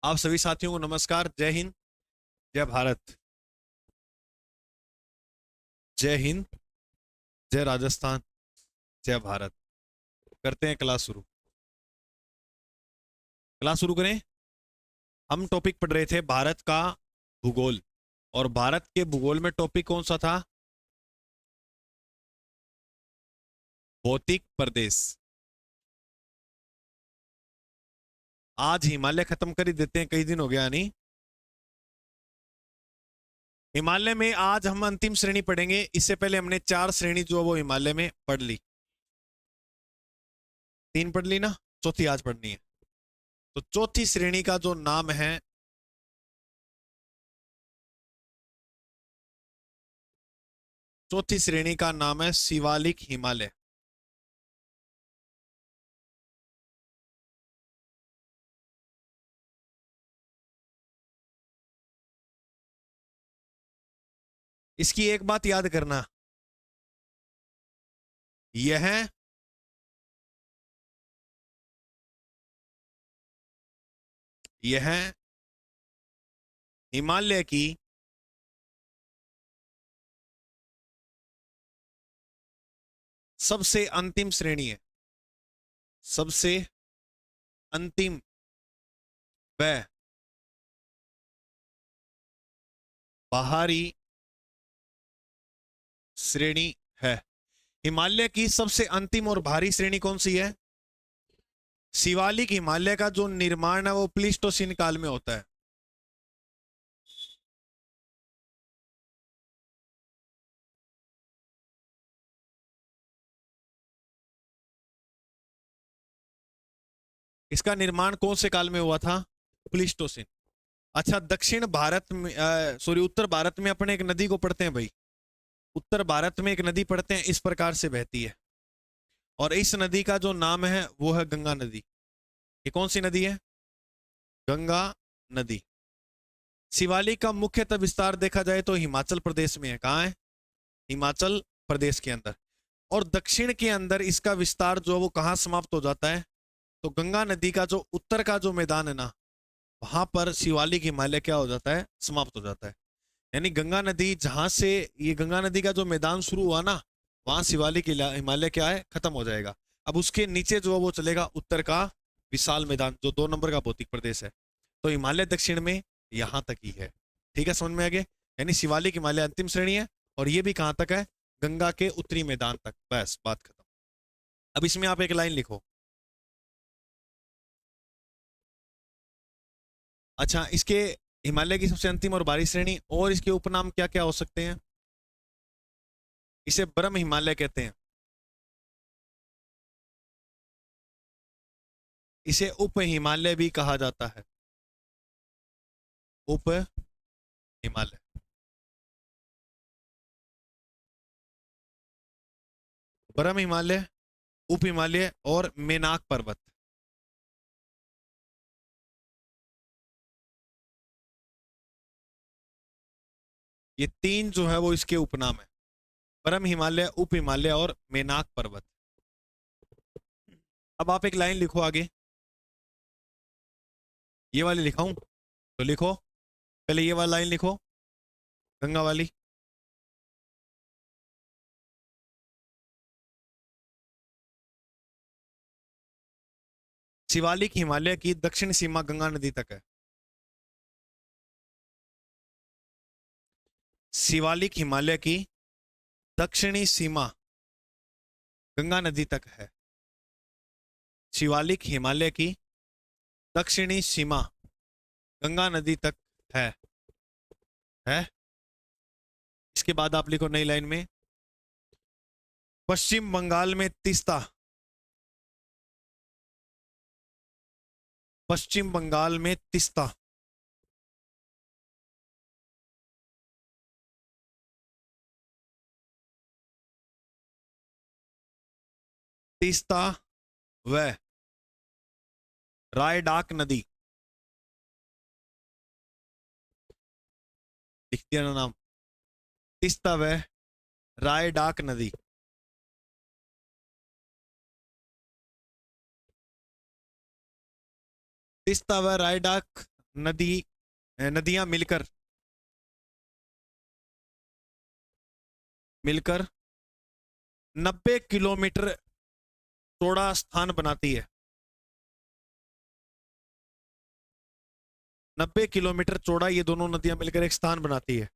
आप सभी साथियों को नमस्कार। जय हिंद, जय भारत। जय हिंद, जय राजस्थान, जय भारत। करते हैं क्लास शुरू। क्लास शुरू करें। हम टॉपिक पढ़ रहे थे भारत का भूगोल, और भारत के भूगोल में टॉपिक कौन सा था? भौतिक प्रदेश। आज हिमालय खत्म कर ही देते हैं, कई दिन हो गया नहीं। हिमालय में आज हम अंतिम श्रेणी पढ़ेंगे। इससे पहले हमने 4 श्रेणी जो है वो हिमालय में पढ़ ली। 3 पढ़ ली ना, चौथी आज पढ़नी है। तो चौथी श्रेणी का जो नाम है, चौथी श्रेणी का नाम है शिवालिक हिमालय। इसकी एक बात याद करना, यह यह हिमालय की सबसे अंतिम श्रेणी है। सबसे अंतिम व बाहरी श्रेणी है। हिमालय की सबसे अंतिम और भारी श्रेणी कौन सी है? शिवालिक हिमालय का जो निर्माण है वो प्लीस्टोसीन काल में होता है। इसका निर्माण कौन से काल में हुआ था? प्लीस्टोसीन। अच्छा, दक्षिण भारत में सॉरी उत्तर भारत में अपने एक नदी को पढ़ते हैं भाई। उत्तर भारत में एक नदी पढ़ते हैं, इस प्रकार से बहती है, और इस नदी का जो नाम है वो है गंगा नदी। ये कौन सी नदी है? गंगा नदी। शिवालिक का मुख्यतः विस्तार देखा जाए तो हिमाचल प्रदेश में है। कहाँ है? हिमाचल प्रदेश के अंदर। और दक्षिण के अंदर इसका विस्तार जो है वो कहाँ समाप्त हो जाता है? तो गंगा नदी का जो उत्तर का जो मैदान है ना, वहां पर शिवालिक हिमालय क्या हो जाता है? समाप्त हो जाता है। यानी गंगा नदी जहां से, ये गंगा नदी का जो मैदान शुरू हुआ ना, वहां शिवालिक हिमालय क्या है? खत्म हो जाएगा। अब उसके नीचे जो है वो चलेगा उत्तर का विशाल मैदान, जो 2 नंबर का भौतिक प्रदेश है। तो हिमालय दक्षिण में यहां तक ही है। ठीक है, समझ में आ गया? यानी शिवालिक हिमालय अंतिम श्रेणी है, और ये भी कहां तक है? गंगा के उत्तरी मैदान तक। बस बात खत्म। अब इसमें आप एक लाइन लिखो। अच्छा, इसके हिमालय की सबसे अंतिम और भारी श्रेणी और इसके उपनाम क्या क्या हो सकते हैं? इसे ब्रह्म हिमालय कहते हैं। इसे उप हिमालय भी कहा जाता है। उप हिमालय। ब्रह्म हिमालय, उप हिमालय और मेनाक पर्वत। ये 3 जो है वो इसके उपनाम है। ब्रह्म हिमालय, उप हिमालय और मेनाक पर्वत। अब आप एक लाइन लिखो आगे। ये वाली लिखाऊं तो लिखो। पहले ये वाली लाइन लिखो, गंगा वाली। शिवालिक हिमालय की दक्षिण सीमा गंगा नदी तक है। शिवालिक हिमालय की दक्षिणी सीमा गंगा नदी तक है। शिवालिक हिमालय की दक्षिणी सीमा गंगा नदी तक है। है। इसके बाद आप लिखो नई लाइन में, पश्चिम बंगाल में तीस्ता। पश्चिम बंगाल में तीस्ता। तीस्ता व रायडाक नदी। लिख दिया ना नाम? तीस्ता व रायडाक नदी। तीस्ता व रायडाक नदी नदियां मिलकर मिलकर 90 किलोमीटर चौड़ा स्थान बनाती है। 90 किलोमीटर चौड़ा ये दोनों नदियां मिलकर एक स्थान बनाती है।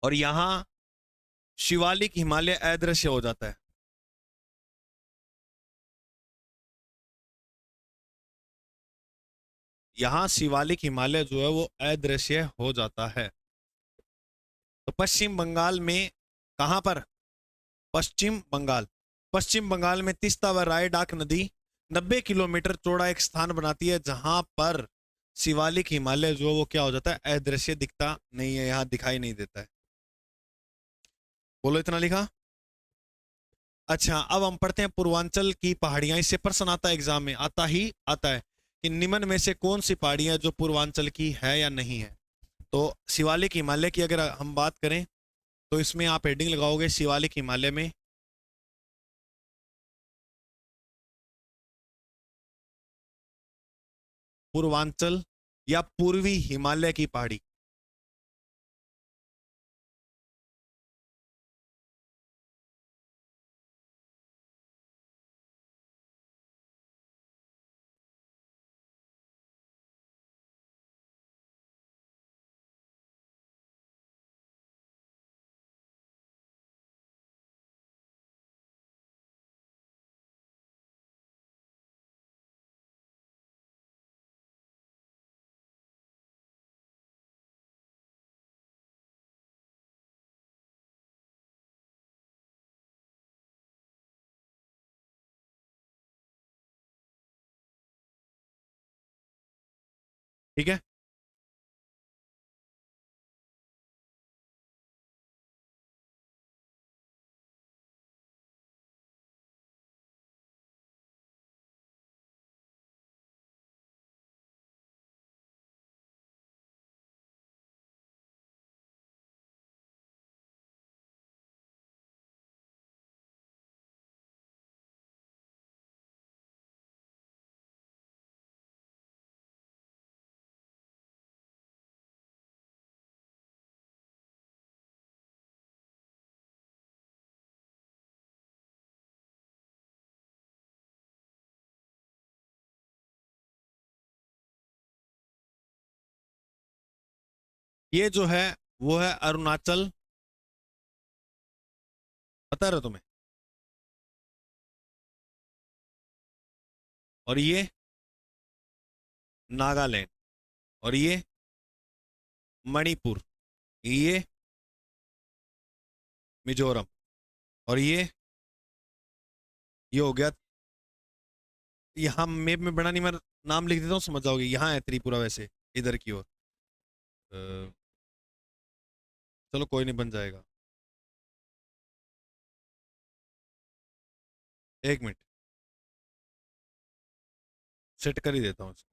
और यहां शिवालिक हिमालय अदृश्य हो जाता है। यहां शिवालिक हिमालय जो है वो अदृश्य हो जाता है। तो पश्चिम बंगाल में, कहां पर? पश्चिम बंगाल। पश्चिम बंगाल में तीस्ता व राय डाक नदी 90 किलोमीटर चौड़ा एक स्थान बनाती है, जहां पर शिवालिक हिमालय जो है वो क्या हो जाता है? अदृश्य, दिखता नहीं है, यहां दिखाई नहीं देता है। बोलो, इतना लिखा? अच्छा, अब हम पढ़ते हैं पूर्वांचल की पहाड़ियां। इससे प्रश्न आता है एग्जाम में, आता ही आता है कि निम्न में से कौन सी पहाड़ियां जो पूर्वांचल की है या नहीं है। तो शिवालिक हिमालय की अगर हम बात करें तो इसमें आप हेडिंग लगाओगे शिवालिक हिमालय में पूर्वांचल या पूर्वी हिमालय की पहाड़ी। ठीक है, ये जो है वो है अरुणाचल, पता रहे तुम्हें? और ये नागालैंड, और ये मणिपुर, ये मिजोरम, और ये हो गया। यहाँ मैप में बना नहीं, मैं नाम लिख देता हूँ, समझ जाओगे। यहाँ है त्रिपुरा वैसे, इधर की ओर। अ, चलो कोई नहीं, बन जाएगा। एक मिनट, सेट कर ही देता हूँ इसको।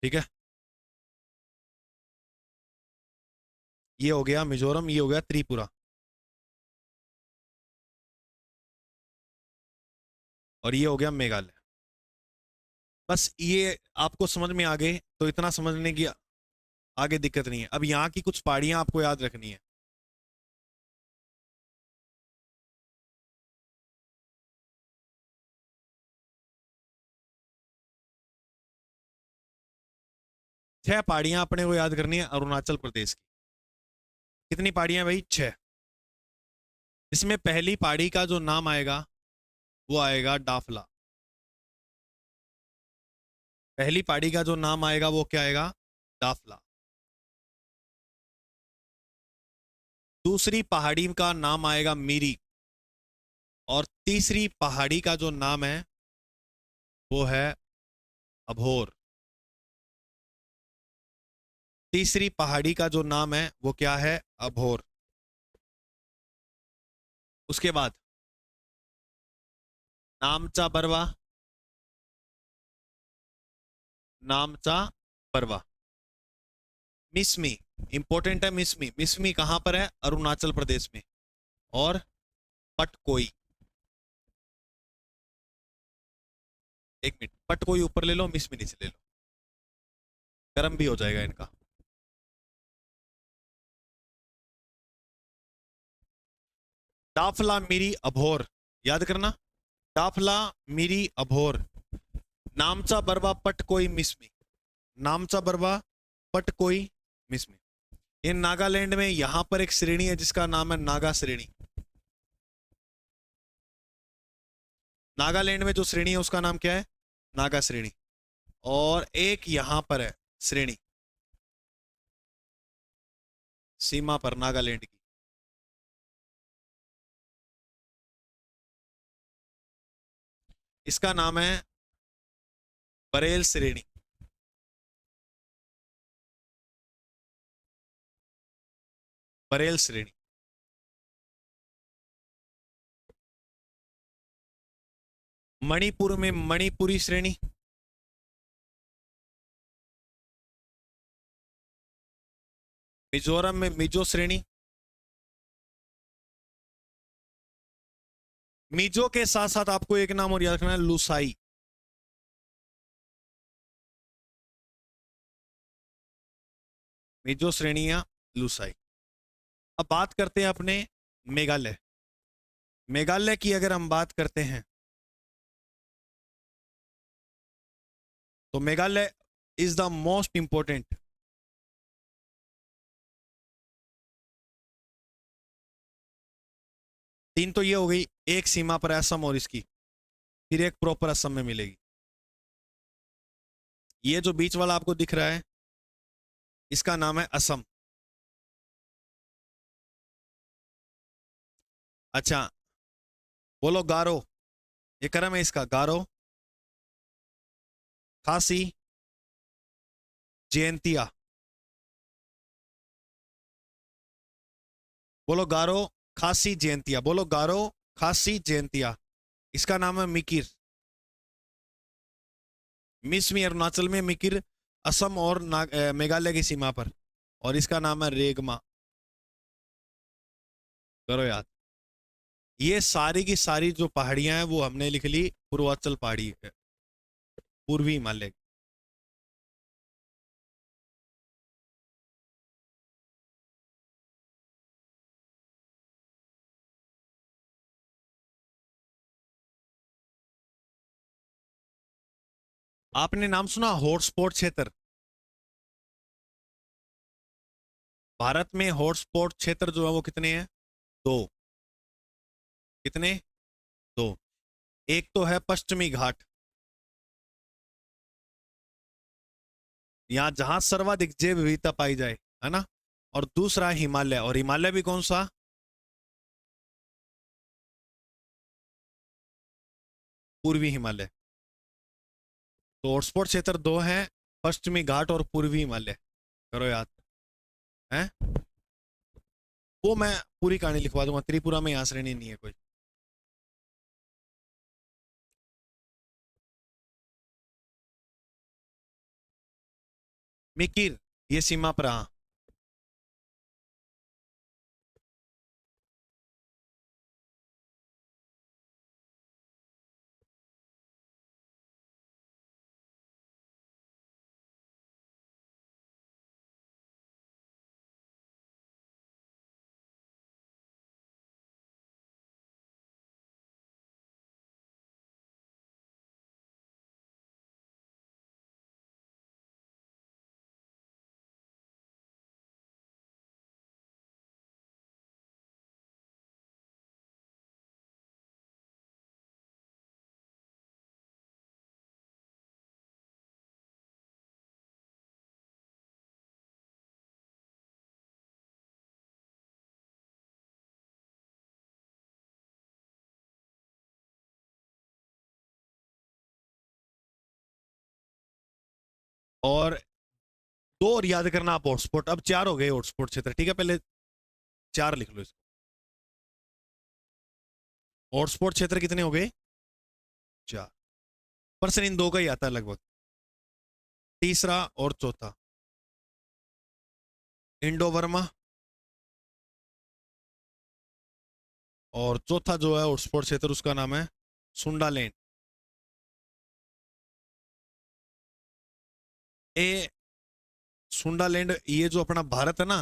ठीक है, ये हो गया मिजोरम, ये हो गया त्रिपुरा, और ये हो गया मेघालय। बस ये आपको समझ में आ गए तो इतना समझने की आगे दिक्कत नहीं है। अब यहाँ की कुछ पहाड़ियां आपको याद रखनी है। 6 पहाड़ियां अपने को याद करनी है अरुणाचल प्रदेश की। कितनी पहाड़ियां भाई? 6। इसमें पहली पहाड़ी का जो नाम आएगा वो आएगा डाफला। पहली पहाड़ी का जो नाम आएगा वो क्या आएगा? डाफला। दूसरी पहाड़ी का नाम आएगा मीरी। और तीसरी पहाड़ी का जो नाम है वो है अभोर। तीसरी पहाड़ी का जो नाम है वो क्या है? अभोर। उसके बाद नामचा बरवा, नामचा बरवा। मिसमी इंपॉर्टेंट है। मिसमी, मिसमी कहां पर है? अरुणाचल प्रदेश में। और पटकोई, एक मिनट, पटकोई ऊपर ले लो, मिसमी नीचे ले लो, गर्म भी हो जाएगा इनका। दाफला मिरी अभोर, याद करना, दाफला मिरी अभोर, नामचा बरवा पटकोई मिसमी, नामचा बरवा पटकोई मिसमी। ये नागालैंड में यहां पर एक श्रेणी है जिसका नाम है नागा श्रेणी। नागालैंड में जो श्रेणी है उसका नाम क्या है? नागा श्रेणी। और एक यहां पर है श्रेणी सीमा पर नागालैंड की, इसका नाम है बरेल श्रेणी। बरेल श्रेणी। मणिपुर में मणिपुरी श्रेणी, मिजोरम में मिजो श्रेणी। मिजो के साथ साथ आपको एक नाम और याद रखना है, लुसाई। मिजो श्रेणी या लुसाई। अब बात करते हैं अपने मेघालय। मेघालय की अगर हम बात करते हैं तो Meghalaya is the most important. तीन तो ये हो गई, एक सीमा पर असम और इसकी, फिर एक प्रॉपर असम में मिलेगी। ये जो बीच वाला आपको दिख रहा है इसका नाम है असम। अच्छा, बोलो गारो, ये क्रम है इसका, गारो, खासी, जयंतिया। बोलो गारो, खासी, जयंतिया, बोलो गारो, खासी, जयंतिया। इसका नाम है मिकिर। मिसमी अरुणाचल में, मिकिर असम और मेघालय की सीमा पर, और इसका नाम है रेगमा। करो याद। ये सारी की सारी जो पहाड़ियां हैं वो हमने लिख ली पूर्वांचल पहाड़ी, पूर्वी हिमालय। आपने नाम सुना हॉटस्पॉट क्षेत्र? भारत में हॉटस्पॉट क्षेत्र जो है वो कितने हैं? दो। कितने? दो। एक तो है पश्चिमी घाट, यहाँ जहां सर्वाधिक जैव विविधता पाई जाए, है ना। और दूसरा हिमालय, और हिमालय भी कौन सा? पूर्वी हिमालय। तो हॉटस्पॉट क्षेत्र दो हैं, पश्चिमी घाट और पूर्वी हिमालय। करो याद है। वो मैं पूरी कहानी लिखवा दूंगा, त्रिपुरा में यहाँ श्रेणी नहीं है कोई। मिकिर, ये सीमा पर, हाँ। और दो और याद करना आप हॉटस्पॉट, अब चार हो गए हॉटस्पॉट क्षेत्र, ठीक है, पहले चार लिख लो इसको। हॉटस्पॉट क्षेत्र कितने हो गए? चार। प्रश्न इन दो का ही आता है लगभग, तीसरा और चौथा। इंडो वर्मा, और चौथा जो है हॉटस्पॉट क्षेत्र उसका नाम है सुंडालैंड। ए सुंडालैंड ये जो अपना भारत है ना,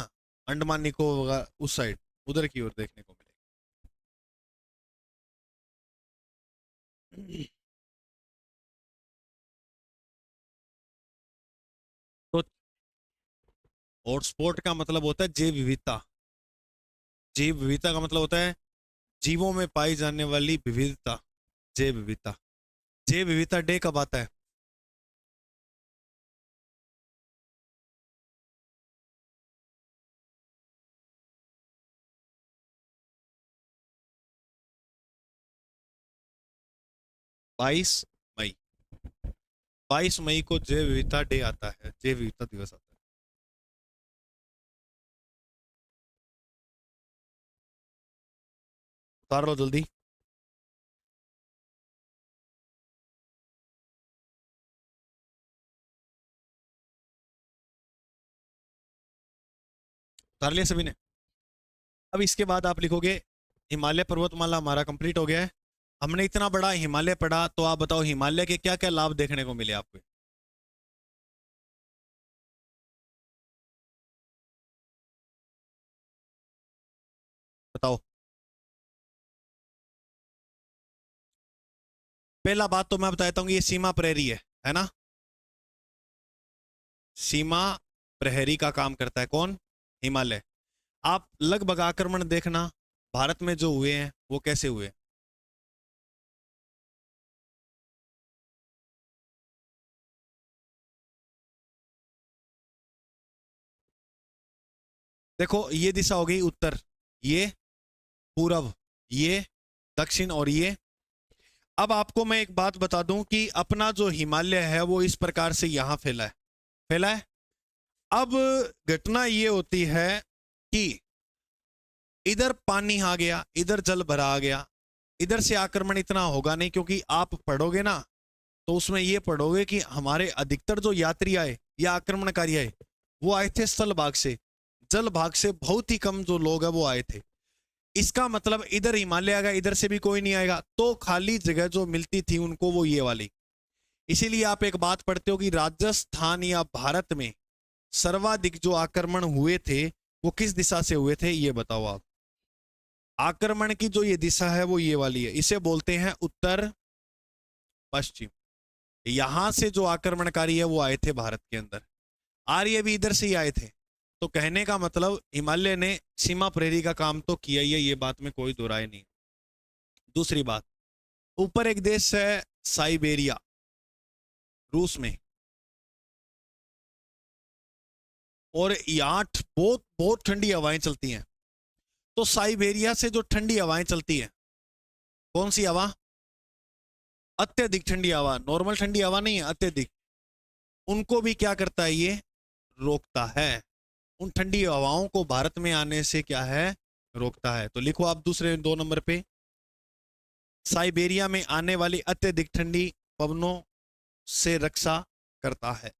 अंडमान निकोबार उस साइड, उधर की ओर देखने को मिलेगा। तो हॉटस्पॉट का मतलब होता है जैव विविधता। जैव विविधता का मतलब होता है जीवों में पाई जाने वाली विविधता, जैव विविधता। जैव विविधता डे कब आता है? 22 मई। 22 मई को जैव विविधता डे आता है, जैव विविधता दिवस आता है। उतार लो जल्दी। उतार लिया सभी ने? अब इसके बाद आप लिखोगे हिमालय पर्वतमाला हमारा कंप्लीट हो गया है। हमने इतना बड़ा हिमालय पढ़ा, तो आप बताओ हिमालय के क्या क्या लाभ देखने को मिले आपको? बताओ। पहला बात तो मैं बताता हूँ, ये सीमा प्रहरी है ना? सीमा प्रहरी का काम करता है कौन? हिमालय। आप लगभग आक्रमण देखना भारत में जो हुए हैं वो कैसे हुए। देखो ये दिशा हो गई उत्तर, ये पूरब, ये दक्षिण, और ये। अब आपको मैं एक बात बता दूं कि अपना जो हिमालय है वो इस प्रकार से यहां फैला है, फैला है। अब घटना ये होती है कि इधर पानी आ गया, इधर जल भरा आ गया, इधर से आक्रमण इतना होगा नहीं, क्योंकि आप पढ़ोगे ना तो उसमें ये पढ़ोगे कि हमारे अधिकतर जो यात्री आए या आक्रमणकारी आए वो आए थे स्थल भाग से, जल भाग से बहुत ही कम जो लोग हैं वो आए थे। इसका मतलब इधर हिमालय आएगा, इधर से भी कोई नहीं आएगा, तो खाली जगह जो मिलती थी उनको वो ये वाली। इसीलिए आप एक बात पढ़ते हो कि राजस्थान या भारत में सर्वाधिक जो आक्रमण हुए थे वो किस दिशा से हुए थे, ये बताओ आप। आक्रमण की जो ये दिशा है वो ये वाली है, इसे बोलते हैं उत्तर पश्चिम। यहां से जो आक्रमणकारी है वो आए थे भारत के अंदर, आर्य भी इधर से ही आए थे। तो कहने का मतलब हिमालय ने सीमा प्रहरी का काम तो किया ही है, ये बात में कोई दो राय नहीं। दूसरी बात, ऊपर एक देश है साइबेरिया, रूस में, और यहाँ बहुत बहुत ठंडी हवाएं चलती हैं। तो साइबेरिया से जो ठंडी हवाएं चलती है, कौन सी हवा? अत्यधिक ठंडी हवा, नॉर्मल ठंडी हवा नहीं है, अत्यधिक। उनको भी क्या करता है ये? रोकता है। उन ठंडी हवाओं को भारत में आने से क्या है? रोकता है। तो लिखो आप दूसरे 2 नंबर पे, साइबेरिया में आने वाली अत्यधिक ठंडी पवनों से रक्षा करता है।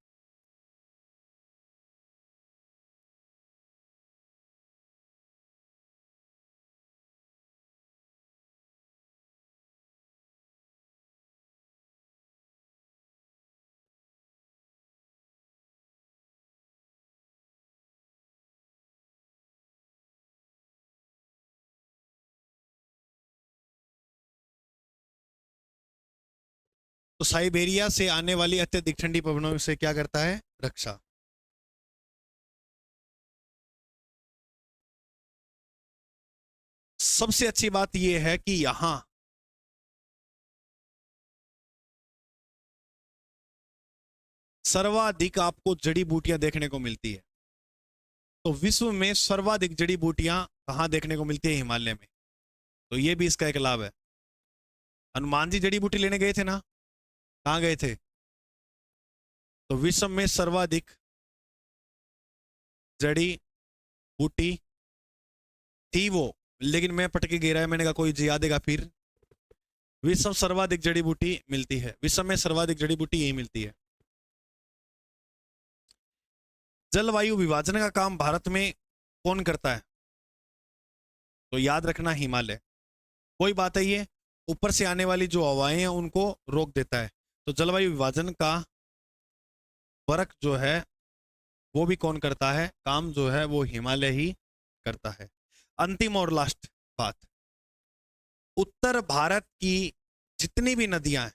तो साइबेरिया से आने वाली अत्यधिक ठंडी पवनों से क्या करता है? रक्षा। सबसे अच्छी बात यह है कि यहां सर्वाधिक आपको जड़ी बूटियां देखने को मिलती है। तो विश्व में सर्वाधिक जड़ी बूटियां कहां देखने को मिलती है? हिमालय में। तो ये भी इसका एक लाभ है। हनुमान जी जड़ी बूटी लेने गए थे ना, कहां गए थे? तो विश्व में सर्वाधिक जड़ी बूटी थी वो, लेकिन मैं पटके गिरा है, मैंने कहा कोई याद देगा फिर। विश्व सर्वाधिक जड़ी बूटी मिलती है, विश्व में सर्वाधिक जड़ी बूटी यही मिलती है। जलवायु विभाजन का काम भारत में कौन करता है? तो याद रखना हिमालय। कोई बात है, ये ऊपर से आने वाली जो हवाएं हैं उनको रोक देता है। तो जलवायु विभाजन का वर्क जो है वो भी कौन करता है? काम जो है वो हिमालय ही करता है। अंतिम और लास्ट बात, उत्तर भारत की जितनी भी नदियां हैं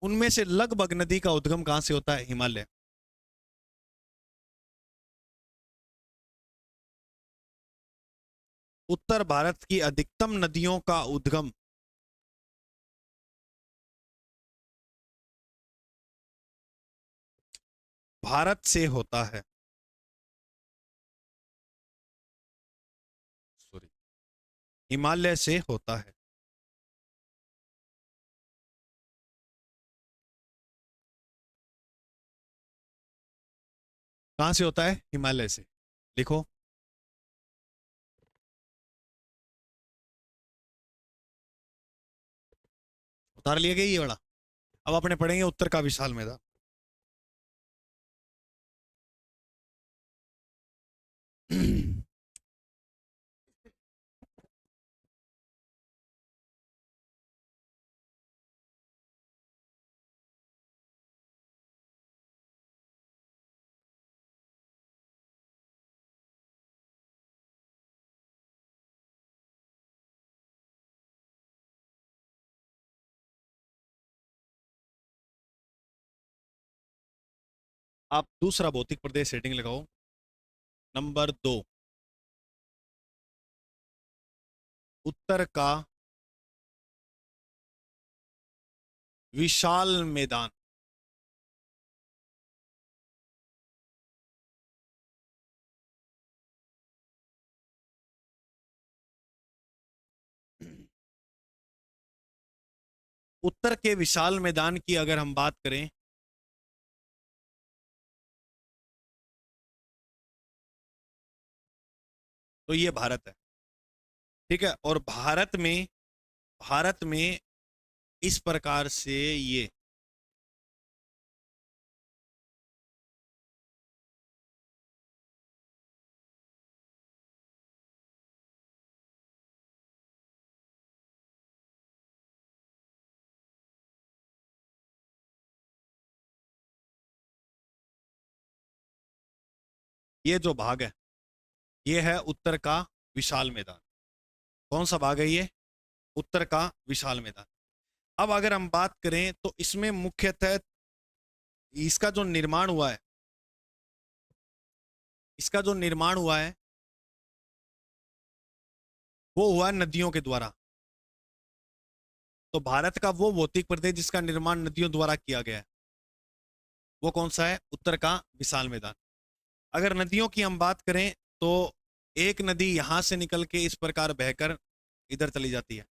उनमें से लगभग नदी का उद्गम कहां से होता है? हिमालय। उत्तर भारत की अधिकतम नदियों का उद्गम भारत से होता है। सॉरी, हिमालय से होता है। कहां से होता है? हिमालय से। लिखो। उतार लिया गया ये वाला। अब अपने पढ़ेंगे उत्तर का विशाल मैदान। आप दूसरा भौतिक प्रदेश हेडिंग लगाओ, नंबर 2, उत्तर का विशाल मैदान। उत्तर के विशाल मैदान की अगर हम बात करें तो ये भारत है। ठीक है, और भारत में इस प्रकार से ये जो भाग है ये है उत्तर का विशाल मैदान। कौन सा भाग है ये? उत्तर का विशाल मैदान। अब अगर हम बात करें तो इसमें मुख्यतः इसका जो निर्माण हुआ है, इसका जो निर्माण हुआ है वो हुआ है नदियों के द्वारा। तो भारत का वो भौतिक प्रदेश जिसका निर्माण नदियों द्वारा किया गया है वो कौन सा है? उत्तर का विशाल मैदान। अगर नदियों की हम बात करें तो एक नदी यहां से निकल के इस प्रकार बहकर इधर चली जाती है।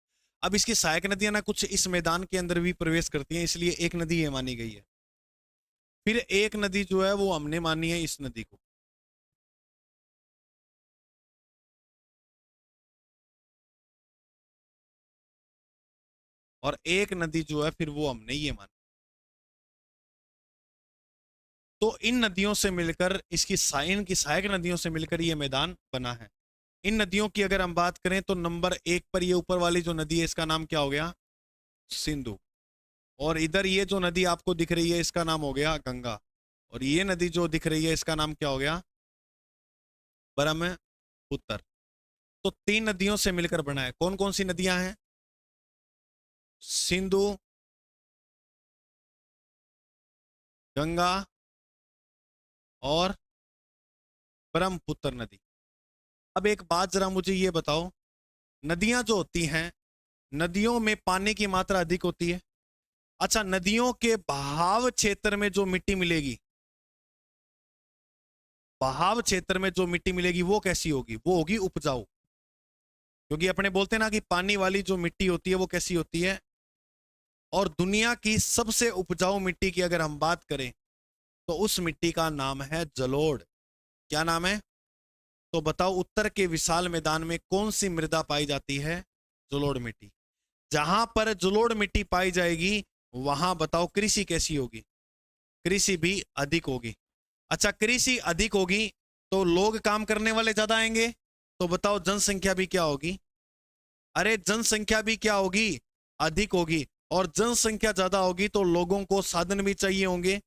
अब इसकी सहायक नदियां ना कुछ इस मैदान के अंदर भी प्रवेश करती हैं, इसलिए एक नदी ये मानी गई है। फिर एक नदी जो है वो हमने मानी है इस नदी को। और एक नदी जो है फिर वो हमने ये मानी। तो इन नदियों से मिलकर इनकी सहायक नदियों से मिलकर ये मैदान बना है। इन नदियों की अगर हम बात करें तो नंबर 1 पर ये ऊपर वाली जो नदी है इसका नाम क्या हो गया? सिंधु। और इधर ये जो नदी आपको दिख रही है इसका नाम हो गया गंगा। और ये नदी जो दिख रही है इसका नाम क्या हो गया? ब्रह्मपुत्र। तो 3 नदियों से मिलकर बना है। कौन कौन सी नदियां हैं? सिंधु, गंगा और ब्रह्मपुत्र नदी। अब एक बात जरा मुझे ये बताओ, नदियां जो होती हैं नदियों में पानी की मात्रा अधिक होती है। अच्छा, नदियों के बहाव क्षेत्र में जो मिट्टी मिलेगी, बहाव क्षेत्र में जो मिट्टी मिलेगी वो कैसी होगी? वो होगी उपजाऊ। क्योंकि अपने बोलते हैं ना कि पानी वाली जो मिट्टी होती है वो कैसी होती है। और दुनिया की सबसे उपजाऊ मिट्टी की अगर हम बात करें तो उस मिट्टी का नाम है जलोढ़। क्या नाम है? तो बताओ उत्तर के विशाल मैदान में कौन सी मृदा पाई जाती है? जलोढ़ मिट्टी। जहां पर जलोढ़ मिट्टी पाई जाएगी वहां बताओ कृषि कैसी होगी? कृषि भी अधिक होगी। अच्छा, कृषि अधिक होगी तो लोग काम करने वाले ज्यादा आएंगे, तो बताओ जनसंख्या भी क्या होगी? अरे जनसंख्या भी क्या होगी? अधिक होगी। और जनसंख्या ज्यादा होगी तो लोगों को साधन भी चाहिए होंगे,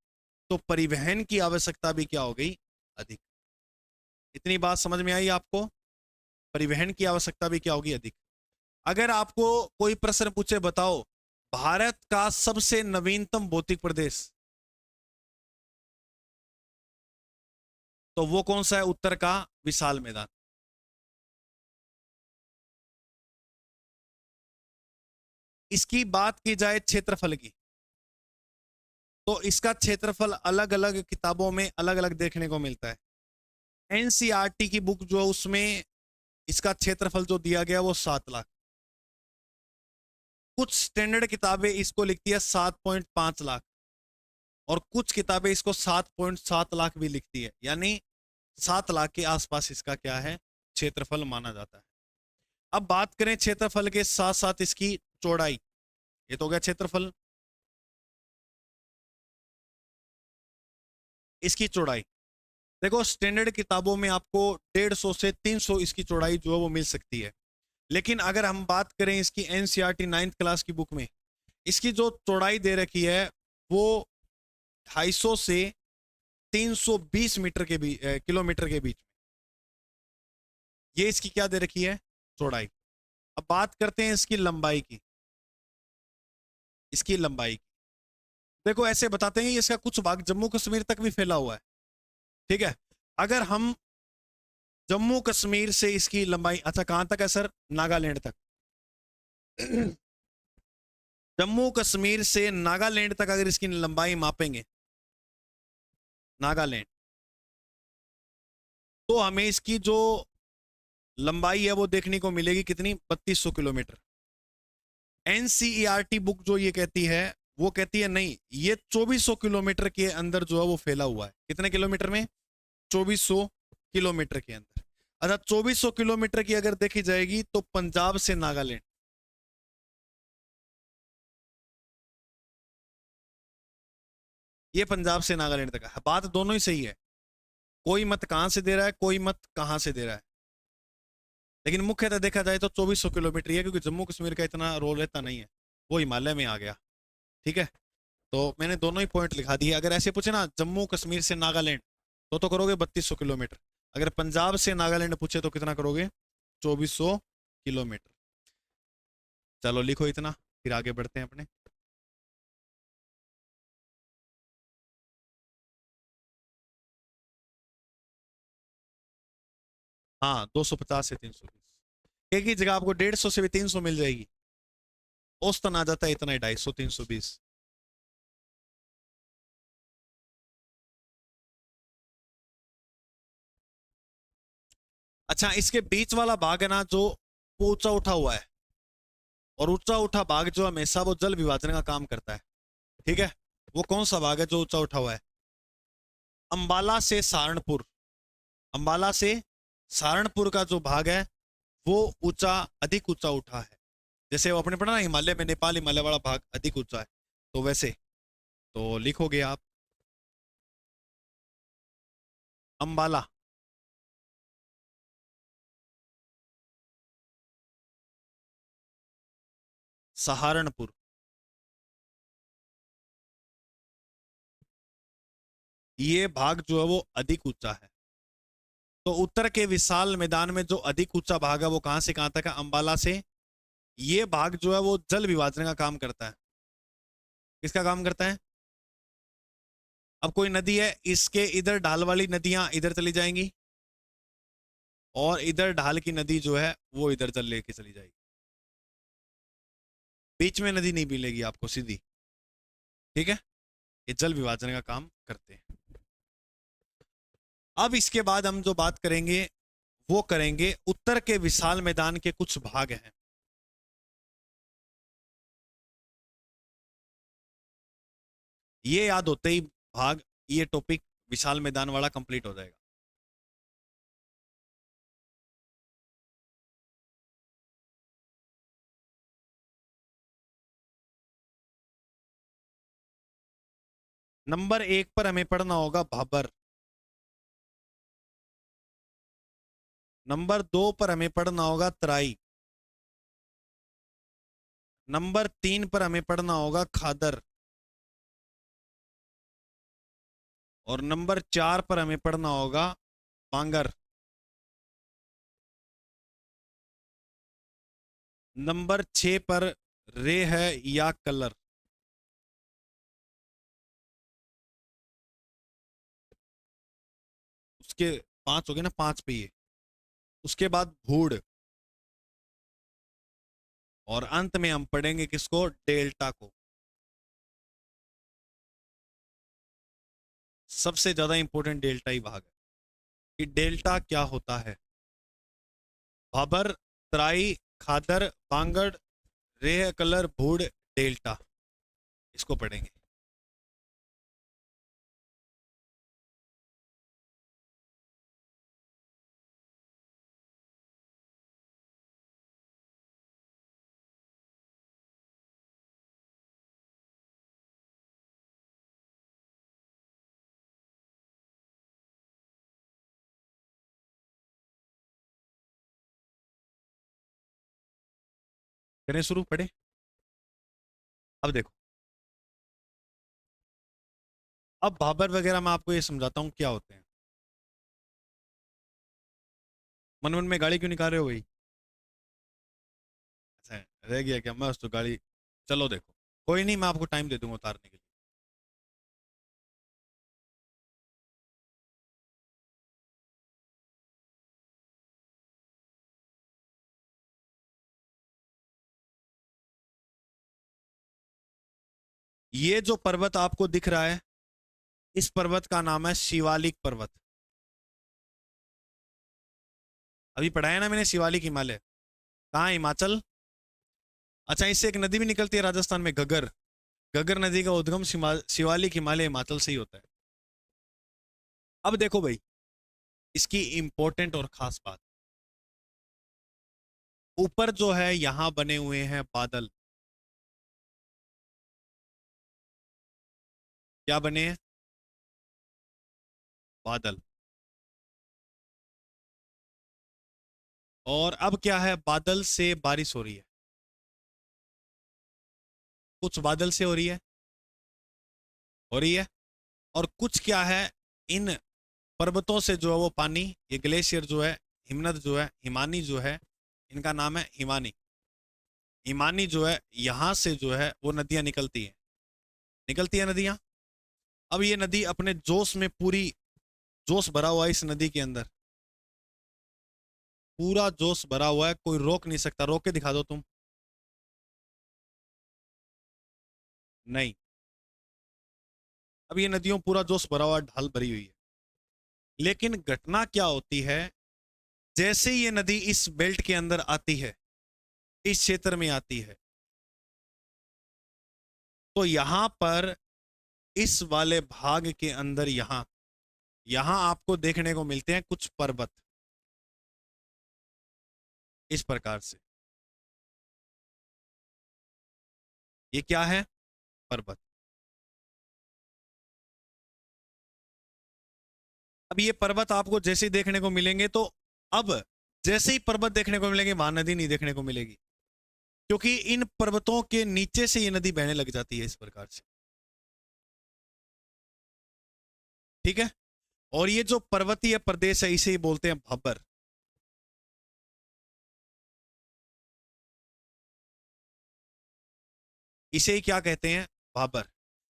तो परिवहन की आवश्यकता भी क्या हो गई? अधिक। इतनी बात समझ में आई आपको? परिवहन की आवश्यकता भी क्या होगी? अधिक। अगर आपको कोई प्रश्न पूछे, बताओ भारत का सबसे नवीनतम भौतिक प्रदेश, तो वो कौन सा है? उत्तर का विशाल मैदान। इसकी बात की जाए क्षेत्रफल की, तो इसका क्षेत्रफल अलग अलग किताबों में अलग अलग देखने को मिलता है। एनसीईआरटी की बुक जो है उसमें इसका क्षेत्रफल जो दिया गया वो 7 लाख। कुछ स्टैंडर्ड किताबें इसको लिखती है 7.5 लाख, और कुछ किताबें इसको 7.7 लाख भी लिखती है, यानी 7 लाख के आसपास इसका क्या है? क्षेत्रफल माना जाता है। अब बात करें क्षेत्रफल के साथ साथ इसकी चौड़ाई, ये तो हो गया क्षेत्रफल। इसकी चौड़ाई देखो, स्टैंडर्ड किताबों में आपको 150 से 300 इसकी चौड़ाई जो है वो मिल सकती है। लेकिन अगर हम बात करें इसकी एनसीईआरटी 9th क्लास की बुक में, इसकी जो चौड़ाई दे रखी है वो 250 से 320 मीटर के बीच, किलोमीटर के बीच में, ये इसकी क्या दे रखी है? चौड़ाई। अब बात करते हैं इसकी लंबाई की। इसकी लंबाई देखो, ऐसे बताते हैं इसका कुछ भाग जम्मू कश्मीर तक भी फैला हुआ है। ठीक है, अगर हम जम्मू कश्मीर से इसकी लंबाई, अच्छा कहां तक है सर? नागालैंड तक। जम्मू कश्मीर से नागालैंड तक अगर इसकी लंबाई मापेंगे, नागालैंड, तो हमें इसकी जो लंबाई है वो देखने को मिलेगी कितनी? 3200 किलोमीटर। एनसीईआरटी बुक जो ये कहती है, वो कहती है नहीं, ये 2400 किलोमीटर के अंदर जो है वो फैला हुआ है। कितने किलोमीटर में? 2400 किलोमीटर के अंदर। अच्छा, 2400 किलोमीटर की अगर देखी जाएगी तो पंजाब से नागालैंड, ये पंजाब से नागालैंड तक है। बात दोनों ही सही है, कोई मत कहां से दे रहा है, कोई मत कहां से दे रहा है, लेकिन मुख्यतः देखा जाए तो 2400 किलोमीटर ही है, क्योंकि जम्मू कश्मीर का इतना रोल रहता नहीं है, वो हिमालय में आ गया। ठीक है, तो मैंने दोनों ही पॉइंट लिखा दिए। अगर ऐसे पूछे ना जम्मू कश्मीर से नागालैंड, तो करोगे 3200 किलोमीटर। अगर पंजाब से नागालैंड पूछे तो कितना करोगे? 2400 किलोमीटर। चलो लिखो इतना, फिर आगे बढ़ते हैं अपने। हाँ, 250 से 320, एक ही जगह आपको 150 से भी 300 मिल जाएगी। औसतन आ जाता है इतना ही, 250, 320। अच्छा, इसके बीच वाला भाग है ना जो, वो ऊंचा उठा हुआ है, और ऊंचा उठा भाग जो हमेशा वो जल विभाजन का काम करता है। ठीक है, वो कौन सा भाग है जो ऊंचा उठा हुआ है? अंबाला से सहारनपुर, अंबाला से सहारनपुर का जो भाग है वो ऊंचा, अधिक ऊंचा उठा है। जैसे वो अपने पढ़ा ना हिमालय में, नेपाल हिमालय वाला भाग अधिक ऊंचा है, तो वैसे, तो लिखोगे आप अंबाला। सहारनपुर, ये भाग जो है वो अधिक ऊंचा है। तो उत्तर के विशाल मैदान में जो अधिक ऊंचा भाग है वो कहां से कहां तक है? अंबाला से। ये भाग जो है वो जल विभाजन का काम करता है। किसका काम करता है? अब कोई नदी है, इसके इधर ढाल वाली नदियां इधर चली जाएंगी, और इधर ढाल की नदी जो है वो इधर चल लेके चली जाएगी, बीच में नदी नहीं मिलेगी आपको सीधी। ठीक है, ये जल विभाजन का काम करते हैं। अब इसके बाद हम जो बात करेंगे वो करेंगे उत्तर के विशाल मैदान के कुछ भाग हैं। ये याद होते ही भाग, ये टॉपिक विशाल मैदान वाला कंप्लीट हो जाएगा। नंबर 1 पर हमें पढ़ना होगा भाबर। नंबर 2 पर हमें पढ़ना होगा तराई। नंबर 3 पर हमें पढ़ना होगा खादर। और नंबर 4 पर हमें पढ़ना होगा बांगर। नंबर 6 पर रे है या कलर। उसके 5 हो गए ना, 5 पे ये। उसके बाद भूड़। और अंत में हम पढ़ेंगे किसको? डेल्टा को। सबसे ज्यादा इंपॉर्टेंट डेल्टा ही भाग है कि डेल्टा क्या होता है। भाबर, तराई, खादर, बांगड़, रेह, कलर, भूड़, डेल्टा, इसको पढ़ेंगे। करें शुरू, पढ़े। अब देखो, अब भाबर वगैरह मैं आपको ये समझाता हूँ क्या होते हैं। मन मन में गाड़ी क्यों निकाल रहे हो भाई? अच्छा, रह गया क्या मस्त तो गाड़ी? चलो देखो, कोई नहीं, मैं आपको टाइम दे दूंगा उतारने के लिए। ये जो पर्वत आपको दिख रहा है, इस पर्वत का नाम है शिवालिक पर्वत। अभी पढ़ाया ना मैंने, शिवालिक हिमालय। कहाँ है? हिमाचल। अच्छा, इससे एक नदी भी निकलती है राजस्थान में, घग्गर। घग्गर नदी का उद्गम शिवालिक हिमालय हिमाचल से ही होता है। अब देखो भाई, इसकी इंपॉर्टेंट और खास बात, ऊपर जो है यहां बने हुए हैं बादल। क्या बने हैं? बादल। और अब क्या है? बादल से बारिश हो रही है। कुछ बादल से हो रही है, हो रही है। और कुछ क्या है, इन पर्वतों से जो है वो पानी, ये ग्लेशियर जो है, हिमनद जो है, हिमानी जो है, इनका नाम है हिमानी। हिमानी जो है, यहां से जो है वो नदियां निकलती हैं। निकलती है नदियां। अब ये नदी अपने जोश में पूरी, जोश भरा हुआ है इस नदी के अंदर। पूरा जोश भरा हुआ है, कोई रोक नहीं सकता। रोक के दिखा दो तुम। नहीं। अब ये नदियों पूरा जोश भरा हुआ, ढाल भरी हुई है। लेकिन घटना क्या होती है, जैसे ये नदी इस बेल्ट के अंदर आती है, इस क्षेत्र में आती है, तो यहां पर इस वाले भाग के अंदर, यहां यहां आपको देखने को मिलते हैं कुछ पर्वत, इस प्रकार से। ये क्या है? पर्वत। अब ये पर्वत आपको जैसे ही देखने को मिलेंगे, तो अब जैसे ही पर्वत देखने को मिलेंगे, वहां नदी नहीं देखने को मिलेगी, क्योंकि इन पर्वतों के नीचे से ये नदी बहने लग जाती है इस प्रकार से। ठीक है। और ये जो पर्वतीय प्रदेश है, इसे ही बोलते हैं भब्बर। इसे ही क्या कहते हैं? भाबर।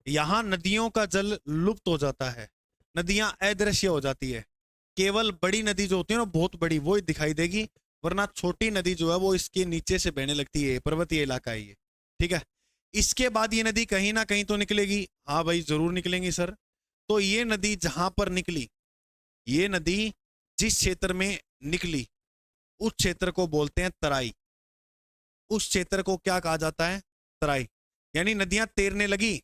यहां नदियों का जल लुप्त हो जाता है, नदियां अदृश्य हो जाती है। केवल बड़ी नदी जो होती है ना, बहुत बड़ी, वो ही दिखाई देगी। वरना छोटी नदी जो है वो इसके नीचे से बहने लगती है। पर्वतीय इलाका है ये। ठीक है। इसके बाद ये नदी कहीं ना कहीं तो निकलेगी। हाँ भाई, जरूर निकलेंगी सर। तो ये नदी जहां पर निकली, ये नदी जिस क्षेत्र में निकली, उस क्षेत्र को बोलते हैं तराई। उस क्षेत्र को क्या कहा जाता है? तराई। यानी नदियां तैरने लगी,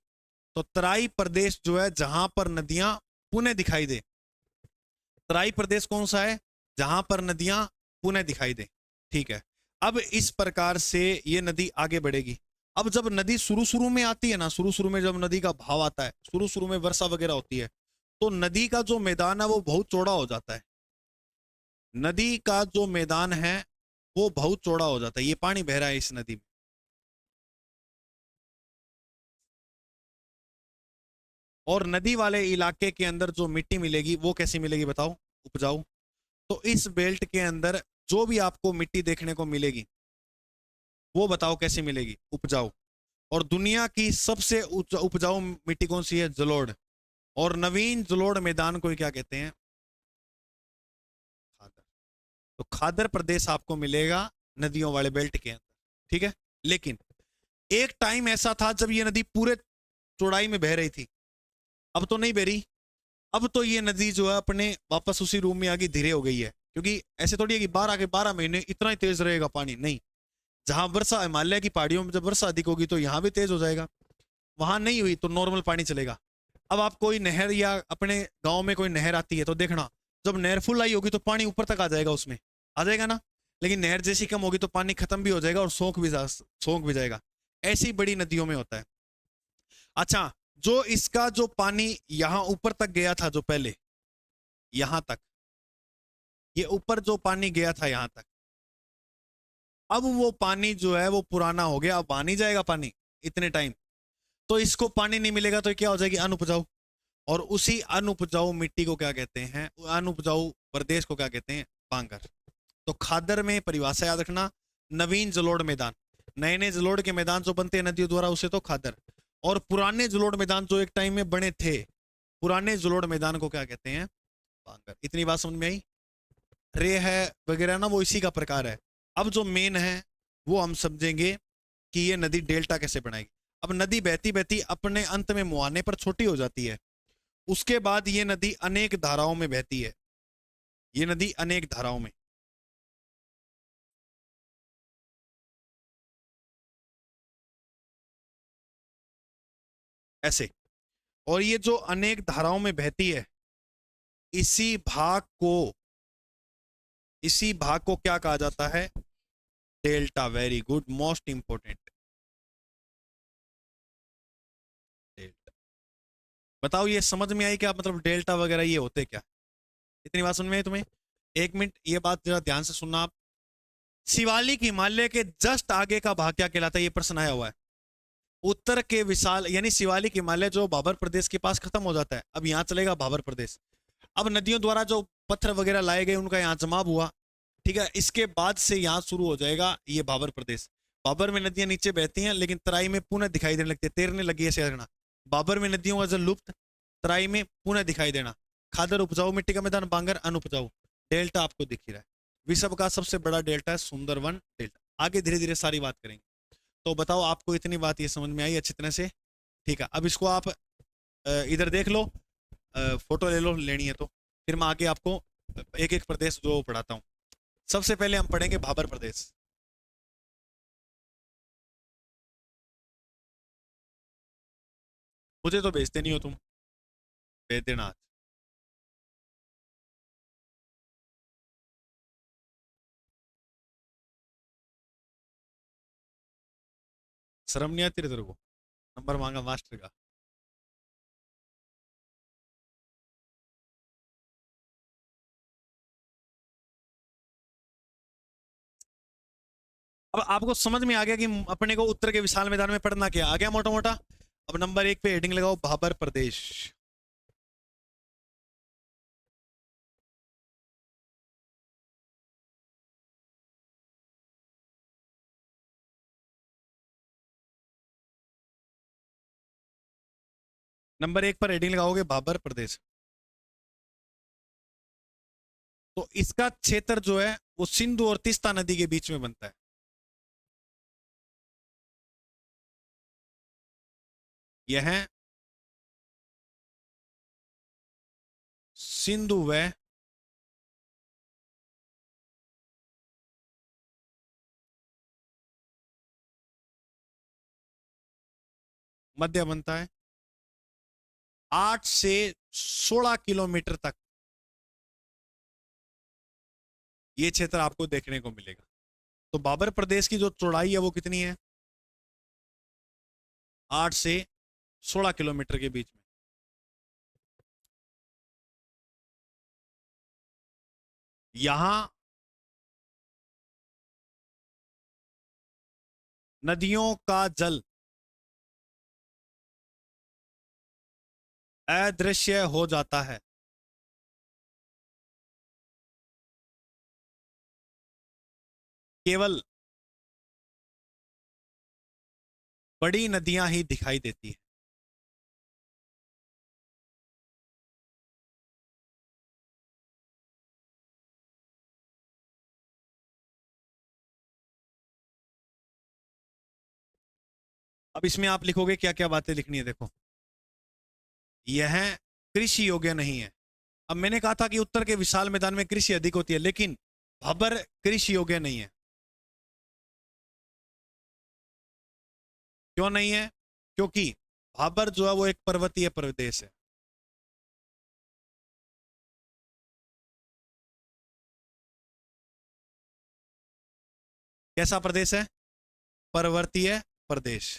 तो तराई प्रदेश जो है, जहां पर नदियां पुनः दिखाई दे। तराई प्रदेश कौन सा है? जहां पर नदियां पुनः दिखाई दे। ठीक है। अब इस प्रकार से ये नदी आगे बढ़ेगी। अब जब नदी शुरू शुरू में आती है ना, शुरू शुरू में जब नदी का भाव आता है, शुरू शुरू में वर्षा वगैरह होती है, तो नदी का जो मैदान है वो बहुत चौड़ा हो जाता है। नदी का जो मैदान है वो बहुत चौड़ा हो जाता है, ये पानी बह रहा है इस नदी में, और नदी वाले इलाके के अंदर जो मिट्टी मिलेगी वो कैसी मिलेगी बताओ, उपजाऊ। तो इस बेल्ट के अंदर जो भी आपको मिट्टी देखने को मिलेगी वो बताओ कैसी मिलेगी, उपजाऊ। और दुनिया की सबसे उपजाऊ मिट्टी कौन सी है, जलोढ़। और नवीन जलोढ़ मैदान को क्या कहते हैं, खादर। तो खादर प्रदेश आपको मिलेगा नदियों वाले बेल्ट के अंदर, ठीक है। लेकिन एक टाइम ऐसा था जब ये नदी पूरे चौड़ाई में बह रही थी, अब तो नहीं बह रही। अब तो ये नदी जो है अपने वापस उसी रूम में आगे धीरे हो गई है, क्योंकि ऐसे थोड़ी है कि 12 के 12 महीने इतना ही तेज रहेगा पानी, नहीं। जहां वर्षा, हिमालय की पहाड़ियों में जब वर्षा अधिक होगी तो यहाँ भी तेज हो जाएगा, वहां नहीं हुई तो नॉर्मल पानी चलेगा। अब आप कोई नहर या अपने गांव में कोई नहर आती है तो देखना, जब नहर फुल आई होगी तो पानी ऊपर तक आ जाएगा, उसमें आ जाएगा ना। लेकिन नहर जैसी कम होगी तो पानी खत्म भी हो जाएगा और सोख भी जाएगा। ऐसी बड़ी नदियों में होता है। अच्छा, जो इसका जो पानी यहां ऊपर तक गया था, जो पहले यहां तक, ये ऊपर जो पानी गया था यहां तक, अब वो पानी जो है वो पुराना हो गया, अब आ नहीं जाएगा पानी इतने टाइम। तो इसको पानी नहीं मिलेगा तो क्या हो जाएगी, अनुपजाऊ। और उसी अनुपजाऊ मिट्टी को क्या कहते हैं, अनुपजाऊ प्रदेश को क्या कहते हैं, बांगर। तो खादर में परिभाषा याद रखना, नवीन जलोढ़ मैदान, नए नए जलोढ़ के मैदान जो बनते हैं नदियों द्वारा उसे तो खादर। और पुराने जलोढ़ मैदान जो एक टाइम में बने थे, पुराने जलोढ़ मैदान को क्या कहते हैं, बांगर। इतनी बात समझ में आई। रे है वगैरह ना, वो इसी का प्रकार है। अब जो मेन है वो हम समझेंगे कि ये नदी डेल्टा कैसे बनाएगी। अब नदी बहती बहती अपने अंत में मुहाने पर छोटी हो जाती है, उसके बाद ये नदी अनेक धाराओं में बहती है, ये नदी अनेक धाराओं में, ऐसे। और ये जो अनेक धाराओं में बहती है, इसी भाग को, इसी भाग को क्या कहा जाता है, delta. Very good, most important, delta. बताओ ये समझ में आई क्या, मतलब डेल्टा वगैरह ये होते क्या। इतनी बात समझ में आई तुम्हें। एक मिनट ये बात जरा ध्यान से सुनना आप। शिवालिक हिमालय के जस्ट आगे का भाग क्या कहलाता है, ये प्रश्न आया हुआ है। उत्तर के विशाल यानी शिवालिक हिमालय जो भाबर प्रदेश के पास खत्म हो जाता है, अब यहाँ चलेगा भाबर प्रदेश। अब नदियों द्वारा जो पत्थर वगैरह लाए गए उनका यहाँ जमाव हुआ, ठीक है। इसके बाद से यहाँ शुरू हो जाएगा ये भाबर प्रदेश। बाबर में नदियां नीचे बहती हैं लेकिन तराई में पुनः दिखाई देने लगती है, तैरने लगी है शहरना। बाबर में नदियों का जल लुप्त, तराई में पुनः दिखाई देना। खादर उपजाऊ मिट्टी का मैदान, बांगर अनुपजाऊ। डेल्टा आपको दिख ही रहा है। विश्व का सबसे बड़ा डेल्टा है सुंदरवन डेल्टा। आगे धीरे धीरे सारी बात करेंगे। तो बताओ आपको इतनी बात ये समझ में आई अच्छी तरह से, ठीक है। अब इसको आप इधर देख लो, फोटो ले लो, लेनी है तो फिर मैं आगे आपको एक एक प्रदेश जो पढ़ाता हूँ। सबसे पहले हम पढ़ेंगे भाबर प्रदेश। मुझे तो भेजते नहीं हो तुम, भेज देना आज। शर्म नहीं आती रे तेरे को, नंबर मांगा मास्टर का। अब आपको समझ में आ गया कि अपने को उत्तर के विशाल मैदान में पढ़ना क्या आ गया मोटा मोटा। अब नंबर एक पे हेडिंग लगाओ भाबर प्रदेश। नंबर एक पर हेडिंग लगाओगे भाबर प्रदेश। तो इसका क्षेत्र जो है वो सिंधु और तीस्ता नदी के बीच में बनता है। यह है सिंधु व मध्य बनता है। 8 से 16 किलोमीटर तक ये क्षेत्र आपको देखने को मिलेगा। तो बाबर प्रदेश की जो चौड़ाई है वो कितनी है, 8 से 16 किलोमीटर के बीच में। यहां नदियों का जल अदृश्य हो जाता है। केवल बड़ी नदियां ही दिखाई देती है। अब इसमें आप लिखोगे क्या क्या बातें लिखनी है, देखो। यह कृषि योग्य नहीं है। अब मैंने कहा था कि उत्तर के विशाल मैदान में कृषि अधिक होती है, लेकिन भबर कृषि योग्य नहीं है। क्यों नहीं है? क्योंकि भाबर जो है वो एक पर्वतीय प्रदेश है। कैसा प्रदेश है? पर्वतीय प्रदेश।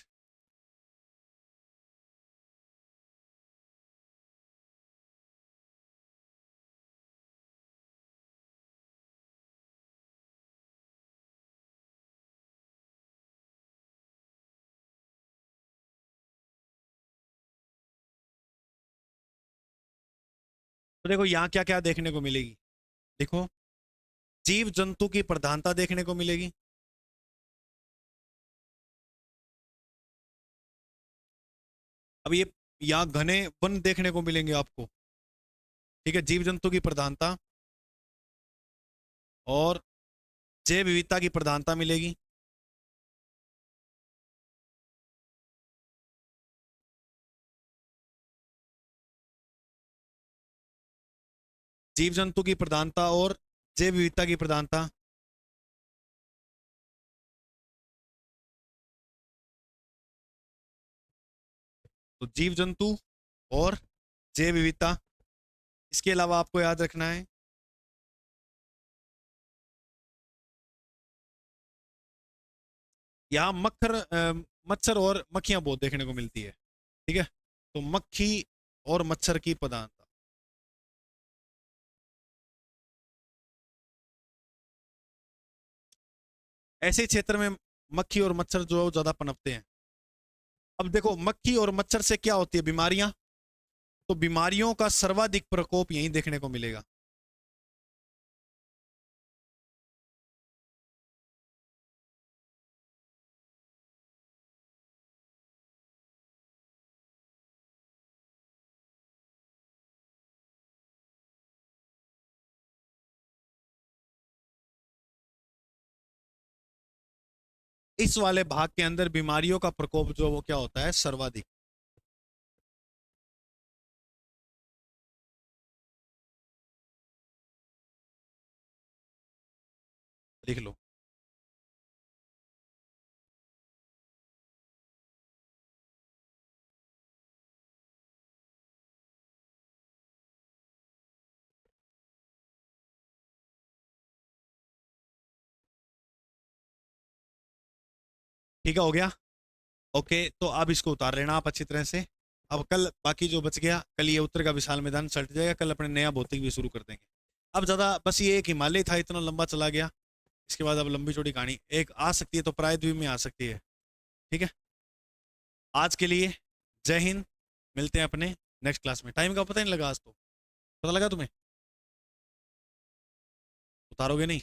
तो देखो यहां क्या क्या देखने को मिलेगी। देखो, जीव जंतु की प्रधानता देखने को मिलेगी। अब ये यहाँ घने वन देखने को मिलेंगे आपको। ठीक है, जीव जंतु की प्रधानता और जैव विविधता की प्रधानता मिलेगी। जीव जंतु की प्रधानता और जैव विविधता की प्रधानता। तो जीव जंतु और जैव विविधता। इसके अलावा आपको याद रखना है यहाँ मच्छर और मक्खियां बहुत देखने को मिलती है। ठीक है, तो मक्खी और मच्छर की प्रधानता। ऐसे क्षेत्र में मक्खी और मच्छर जो है वो ज्यादा पनपते हैं। अब देखो, मक्खी और मच्छर से क्या होती है? बीमारियां। तो बीमारियों का सर्वाधिक प्रकोप यहीं देखने को मिलेगा। इस वाले भाग के अंदर बीमारियों का प्रकोप जो वो क्या होता है? सर्वाधिक। लिख लो। ठीक है, हो गया। ओके, तो अब इसको उतार लेना आप अच्छी तरह से। अब कल बाकी जो बच गया, कल ये उत्तर का विशाल मैदान सल्ट जाएगा, कल अपने नया भौतिक भी शुरू कर देंगे। अब ज्यादा बस ये एक हिमालय था, इतना लंबा चला गया। इसके बाद अब लंबी चौड़ी कहानी एक आ सकती है, तो प्रायद्वीप में आ सकती है। ठीक है, आज के लिए जय हिंद। मिलते हैं अपने नेक्स्ट क्लास में। टाइम का पता नहीं लगा आज तो। पता लगा तुम्हें? उतारोगे नहीं?